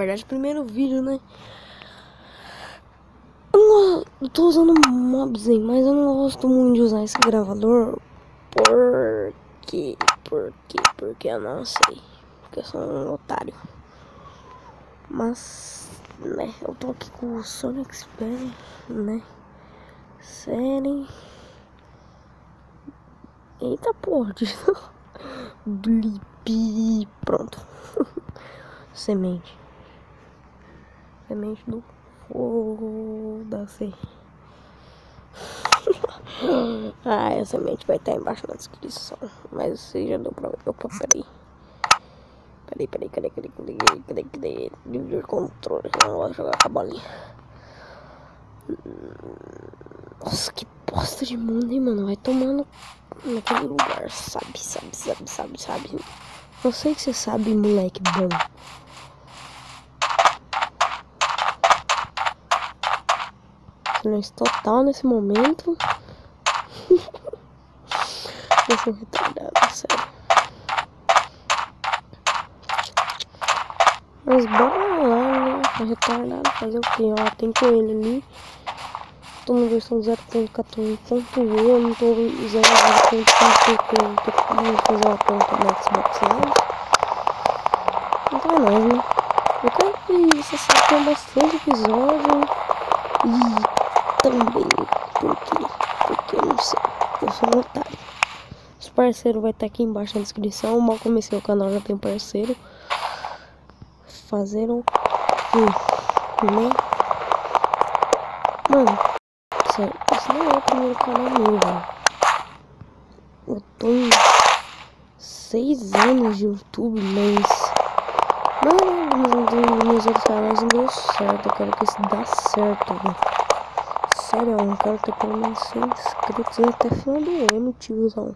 verdade, primeiro vídeo, né? Eu tô usando mobs aí, mas eu não gosto muito de usar esse gravador. Porque eu não sei. Porque eu sou um otário. Mas, né, eu tô aqui com o Sonic Spare, né? Série. Eita porra, Blip. Pronto. Semente do foda-se. A semente vai estar embaixo na descrição. Mas você já deu pra ver. Opa, peraí. Cadê? Dividir controle. Não vou jogar com a bolinha. Nossa, que bosta de mundo, hein, mano. Vai tomando naquele lugar. Sabe. Eu sei que você sabe, moleque bom. Silêncio total nesse momento. Eu sou retardado, sério. Mas bora lá, né? Tá retardado, fazer o que? Ó, tem coelho ali. Tô na versão 0.14.1. Eu não tô usando 0.5 porque eu tô querendo fazer uma conta no Xbox Live. Então é nóis, né? Eu quero que você saiba que tem bastante episódio. E também porque eu não sei. Eu sou um otário. Os parceiros vai estar aqui embaixo na descrição. Mal comecei o canal, já tem parceiro. Fazer o quê? Né? Mano, sério, esse não é o primeiro canal meu, velho. Eu tô em 6 anos de YouTube, mas... Não, meus outros canais não deu certo. Eu quero que isso dê certo, velho. Sério, eu não quero ter pelo menos 100 inscritos até final do ano, tiozão.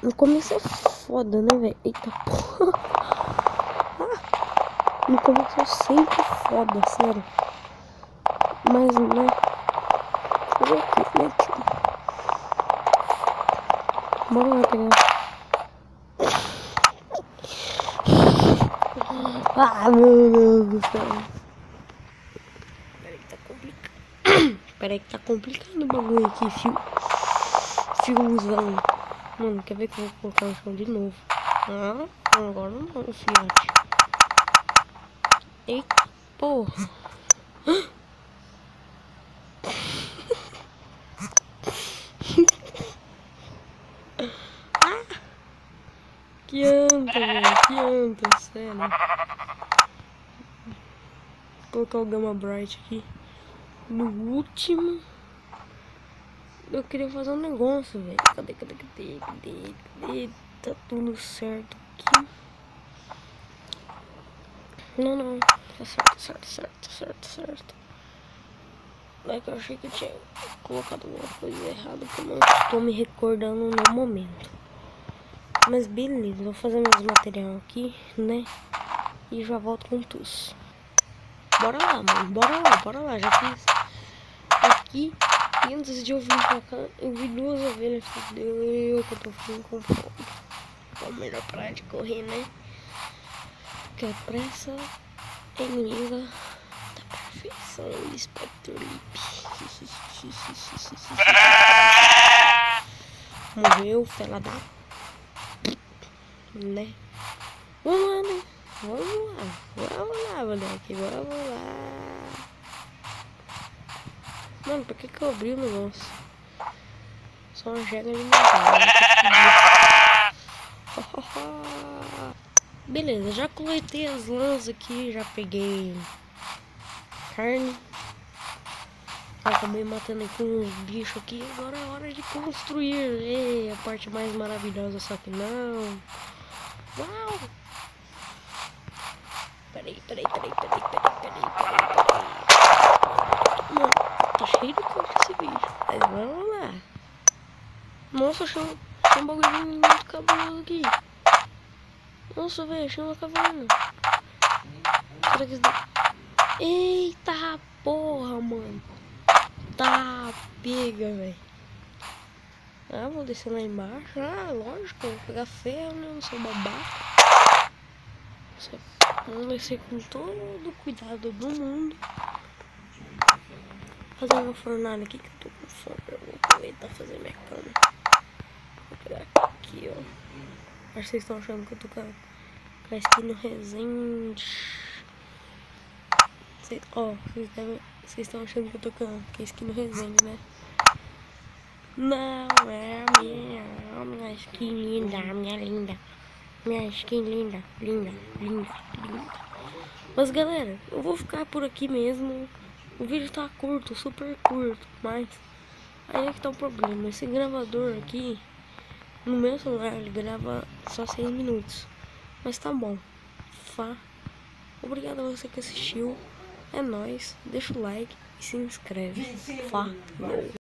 No começo é foda, né, velho? Eita porra. No começo é sempre foda, sério. Mas, né? Fazer o que, né, tio? Bora lá pegar. Ah, meu Deus do céu. Peraí que tá complicando o bagulho aqui, fiozão. Mano, quer ver que eu vou colocar no chão de novo? Ah, agora não, fiote. Eita, porra. Que anta, velho, que anta, sério. Vou colocar o Gamma Bright aqui. No último. Eu queria fazer um negócio, velho. Cadê? Tá tudo certo aqui. Não. Tá certo. É que eu achei que eu tinha colocado alguma coisa errada, que eu não estou me recordando no momento. Mas beleza, vou fazer meus material aqui, né? E já volto com tudo. Bora lá, mano. Bora lá. Já fiz aqui. E antes de eu vir pra cá, eu vi 2 ovelhas. Fudeu, que eu tô ficando com fome. Então melhor parar de correr, né? Porque a pressa é inimiga da perfeição. Spectre Lip. Morreu, fela da... Né? Vamos lá, moleque. Vamos lá. Mano, por que eu abri o negócio? Só uma jega alimentar. Beleza, já coletei as lãs aqui. Já peguei carne. Acabei matando com uns bichos aqui. Agora é hora de construir. Ei, a parte mais maravilhosa, só que não. Uau! Peraí. Mano, tá cheio de coisa esse vídeo. Mas vamos lá. Nossa, achei um bagulho muito cabuloso aqui. Nossa, velho, achei uma caverna. Será que isso dá? Eita porra, mano. Tá, pega, velho. Ah, vou descer lá embaixo. Ah, lógico, vou pegar ferro, né? Não sou babaca. Vai ser com todo o cuidado do mundo. Fazer uma fornalha aqui que eu tô com fome. Eu vou aproveitar e fazer minha cama. Vou pegar aqui, ó. Acho que vocês estão achando que eu tô com a skin no Resende. Vocês estão achando que eu tô com a skin no Resende, né? Não, é a minha skin linda, minha linda. Minha skin linda, linda, linda, linda. Mas galera, eu vou ficar por aqui mesmo. O vídeo tá curto, super curto, mas aí é que tá o problema. Esse gravador aqui, no meu celular, ele grava só 6 minutos. Mas tá bom. Obrigado a você que assistiu. É nóis. Deixa o like e se inscreve. Falou.